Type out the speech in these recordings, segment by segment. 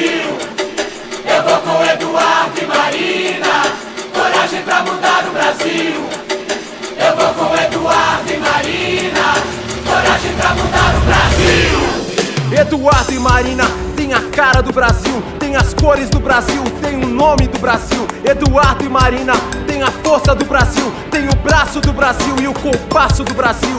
Brasil. Eu vou com Eduardo e Marina, coragem pra mudar o Brasil. Eu vou com Eduardo e Marina, coragem pra mudar o Brasil. Eduardo e Marina tem a cara do Brasil, tem as cores do Brasil, tem o nome do Brasil. Eduardo e Marina tem a força do Brasil, tem o braço do Brasil e o compasso do Brasil.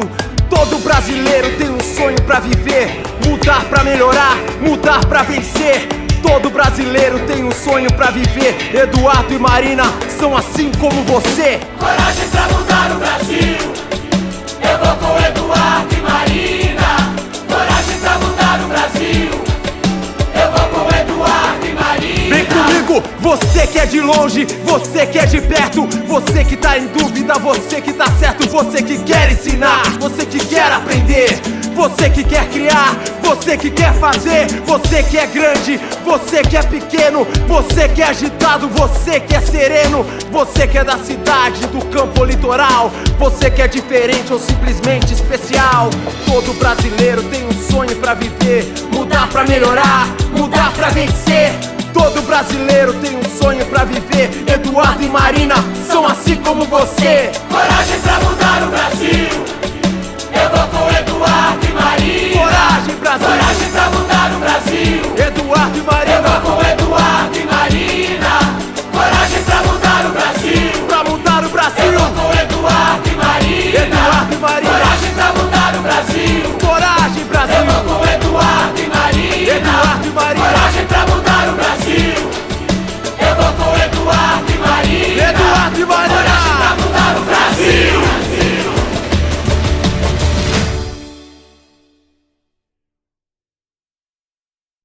Todo brasileiro tem um sonho pra viver, mudar pra melhorar, mudar pra vencer. Todo brasileiro tem um sonho pra viver. Eduardo e Marina são assim como você. Coragem pra mudar o Brasil. Eu vou com Eduardo e Marina, coragem pra mudar o Brasil. Eu vou com Eduardo e Marina. Vem comigo, você que é de longe, você que é de perto, você que tá em dúvida, você que tá certo, você que quer ensinar, você que quer aprender, você que quer criar, você que quer fazer, você que é grande, você que é pequeno, você que é agitado, você que é sereno, você que é da cidade, do campo ou litoral, você que é diferente ou simplesmente especial. Todo brasileiro tem um sonho pra viver, mudar pra melhorar, mudar pra vencer. Todo brasileiro tem um sonho pra viver. Eduardo e Marina são assim como você. Coragem pra mudar